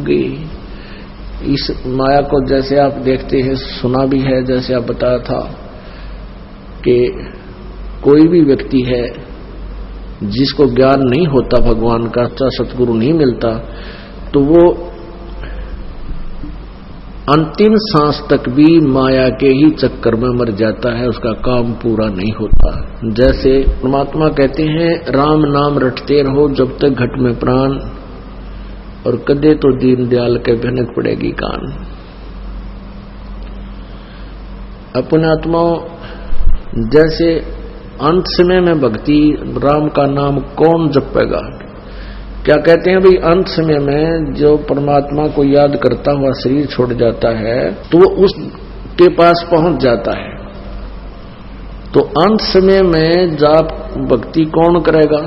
गई। इस माया को जैसे आप देखते हैं, सुना भी है, जैसे आप बताया था कि कोई भी व्यक्ति है जिसको ज्ञान नहीं होता भगवान का, अच्छा सतगुरु नहीं मिलता, तो वो अंतिम सांस तक भी माया के ही चक्कर में मर जाता है, उसका काम पूरा नहीं होता। जैसे परमात्मा कहते हैं, राम नाम रटते रहो जब तक घट में प्राण, और कदे तो दीन दयाल के भनक पड़ेगी कान। अपने आत्माओं, जैसे अंत समय में भक्ति, राम का नाम कौन जपेगा? क्या कहते हैं भाई, अंत समय में जो परमात्मा को याद करता हुआ शरीर छोड़ जाता है तो वो उसके पास पहुंच जाता है। तो अंत समय में जाप भक्ति कौन करेगा?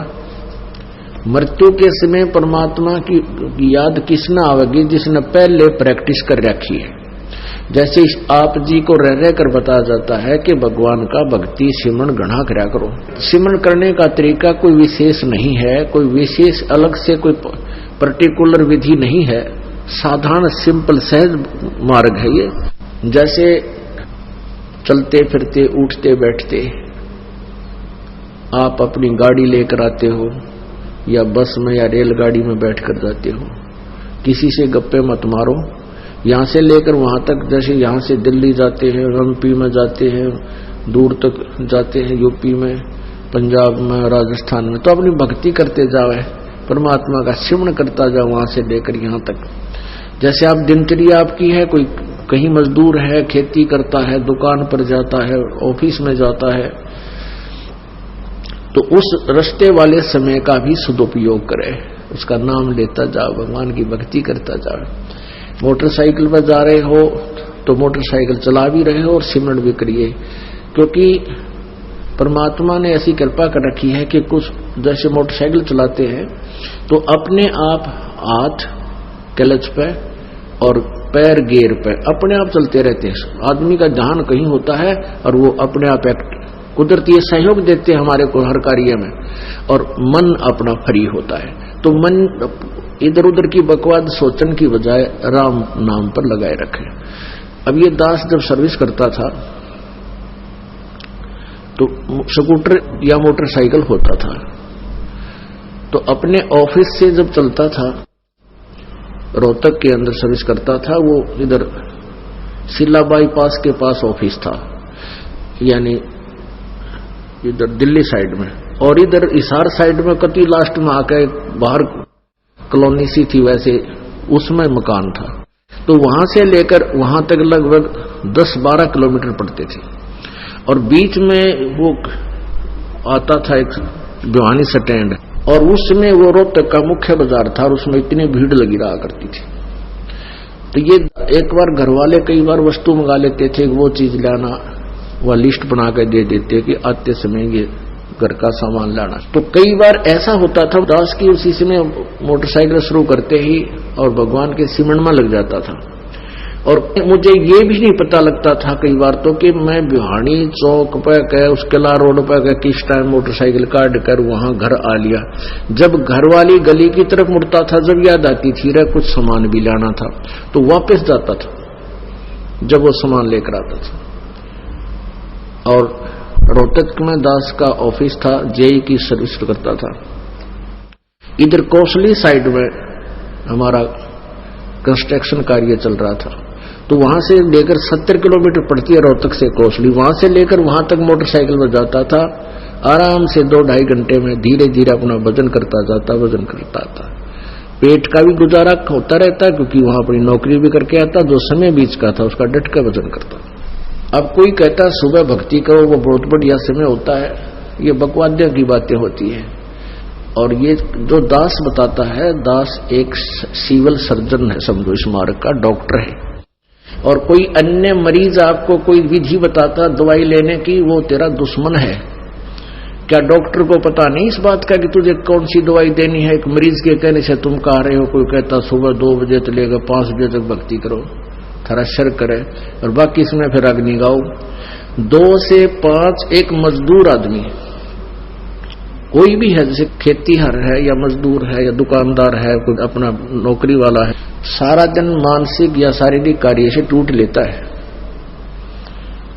मृत्यु के समय परमात्मा की याद किसने आवेगी? जिसने पहले प्रैक्टिस कर रखी है। जैसे आप जी को रह रह कर बताया जाता है कि भगवान का भक्ति सिमरन गढ़ा करा करो। सिमरन करने का तरीका कोई विशेष नहीं है, कोई विशेष अलग से कोई पर्टिकुलर विधि नहीं है, साधारण सिंपल सहज मार्ग है ये। जैसे चलते फिरते उठते बैठते आप अपनी गाड़ी लेकर आते हो, या बस में या रेलगाड़ी में बैठकर जाते हो, किसी से गप्पे मत मारो। यहां से लेकर वहां तक, जैसे यहां से दिल्ली जाते हैं, एमपी में जाते हैं, दूर तक जाते हैं, यूपी में, पंजाब में, राजस्थान में, तो अपनी भक्ति करते जाओ, परमात्मा का सिमरन करता जाओ वहां से लेकर यहां तक। जैसे आप दिनचर्या आपकी है, कोई कहीं मजदूर है, खेती करता है, दुकान पर जाता है, ऑफिस में जाता है, तो उस रास्ते वाले समय का भी सदुपयोग करे, उसका नाम लेता जाओ, भगवान की भक्ति करता जाओ। मोटरसाइकिल पर जा रहे हो तो मोटरसाइकिल चला भी रहे हो और सिमरन भी करिए, क्योंकि परमात्मा ने ऐसी कृपा कर रखी है कि कुछ जैसे मोटरसाइकिल चलाते हैं तो अपने आप हाथ क्लच पे और पैर गियर पे अपने आप चलते रहते हैं। आदमी का ध्यान कहीं होता है और वो अपने आप कुदरती सहयोग देते हैं हमारे को हर कार्य में, और मन अपना फ्री होता है। तो मन इधर उधर की बकवाद सोचन की बजाय राम नाम पर लगाए रखे। अब ये दास जब सर्विस करता था तो स्कूटर या मोटरसाइकिल होता था, तो अपने ऑफिस से जब चलता था, रोहतक के अंदर सर्विस करता था, वो इधर सिला बाईपास के पास ऑफिस था, यानी इधर दिल्ली साइड में, और इधर हिसार साइड में कति लास्ट में आके बाहर कॉलोनी सी थी, वैसे उसमें मकान था। तो वहां से लेकर वहां तक लगभग 10-12 किलोमीटर पड़ते थे, और बीच में वो आता था एक भिवानी स्टैंड, और उसमें वो रोहतक का मुख्य बाजार था, और उसमें इतनी भीड़ लगी रहा करती थी। तो ये एक बार घर वाले कई बार वस्तु मंगा लेते थे, वो चीज लाना, वह लिस्ट बना कर दे देते कि आते समय ये घर का सामान लाना। तो कई बार ऐसा होता था दास की उसी समय मोटरसाइकिल शुरू करते ही और भगवान के सिमरन में लग जाता था, और मुझे ये भी नहीं पता लगता था कई बार तो कि मैं भिवानी चौक पर उस किला रोड पर किस टाइम मोटरसाइकिल काट कर वहां घर आ लिया। जब घर वाली गली की तरफ मुड़ता था, जब याद आती थी रे कुछ सामान भी लाना था, तो वापस जाता था जब वो सामान लेकर आता था। और रोहतक में दास का ऑफिस था, जेई की सर्विस करता था। इधर कोसली साइड में हमारा कंस्ट्रक्शन कार्य चल रहा था, तो वहां से लेकर 70 किलोमीटर पड़ती है रोहतक से कोसली, वहां से लेकर वहां तक मोटरसाइकिल में जाता था, आराम से 2-2.5 घंटे में धीरे धीरे अपना वजन करता जाता, वजन करता था। पेट का भी गुजारा होता रहता, क्योंकि वहां अपनी नौकरी भी करके आता, जो समय बीच का था उसका डट का वजन करता। अब कोई कहता सुबह भक्ति करो, वो बहुत बढ़िया समय होता है, ये बकवादियों की बातें होती है। और ये जो दास बताता है, दास एक सिविल सर्जन है, समझो इस मार्ग का डॉक्टर है, और कोई अन्य मरीज आपको कोई विधि बताता दवाई लेने की, वो तेरा दुश्मन है। क्या डॉक्टर को पता नहीं इस बात का कि तुझे कौन सी दवाई देनी है? एक मरीज के कहने से तुम कह रहे हो, कोई कहता सुबह 2 बजे से लेकर 5 बजे तक भक्ति करो, थोड़ा शर करे, और बाकी इसमें फिर अग्नि गाओ। 2 से 5 एक मजदूर आदमी कोई भी है, जैसे खेतीहर है या मजदूर है या दुकानदार है, कोई अपना नौकरी वाला है, सारा दिन मानसिक या शारीरिक कार्य से टूट लेता है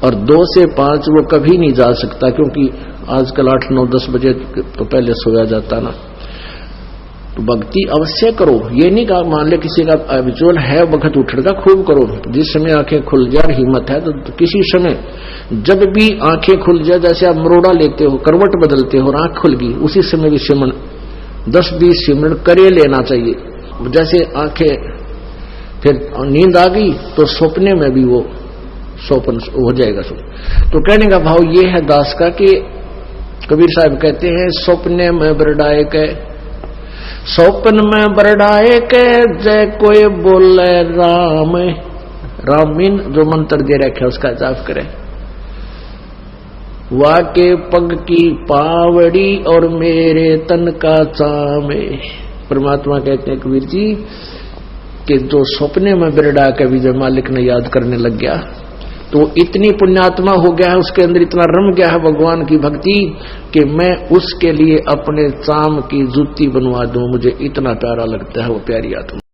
और 2 से 5 वो कभी नहीं जा सकता, क्योंकि आजकल 8, 9, 10 बजे तो पहले सोया जाता ना। तो भक्ति अवश्य करो, ये नहीं कहा मान ले किसी का हैबिचुअल है वक्त उठने का, खूब करो। जिस समय आंखें खुल जाए हिम्मत है तो किसी समय जब भी आंखें खुल जाए, जैसे आप मरोड़ा लेते हो, करवट बदलते हो और आंख खुल गई, उसी समय भी सिमरन 10-20 सिमरन करे लेना चाहिए। जैसे आंखें फिर नींद आ गई तो सपने में भी वो सोपन हो जाएगा। तो कहने का भाव ये है दास का कि कबीर साहब कहते हैं सपने में बरडाए के, सपन में बरडाए के जय कोई बोले राम, रामीन जो मंत्र दे रखे उसका जाप करे। वाके पग की पावड़ी और मेरे तन का चामे। परमात्मा कहते हैं कबीर जी कि जो सपने में बिरडा के विजय मालिक ने याद करने लग गया तो इतनी पुण्यात्मा हो गया है, उसके अंदर इतना रम गया है भगवान की भक्ति कि मैं उसके लिए अपने चाम की जूती बनवा दूं, मुझे इतना प्यारा लगता है वो प्यारी आत्मा।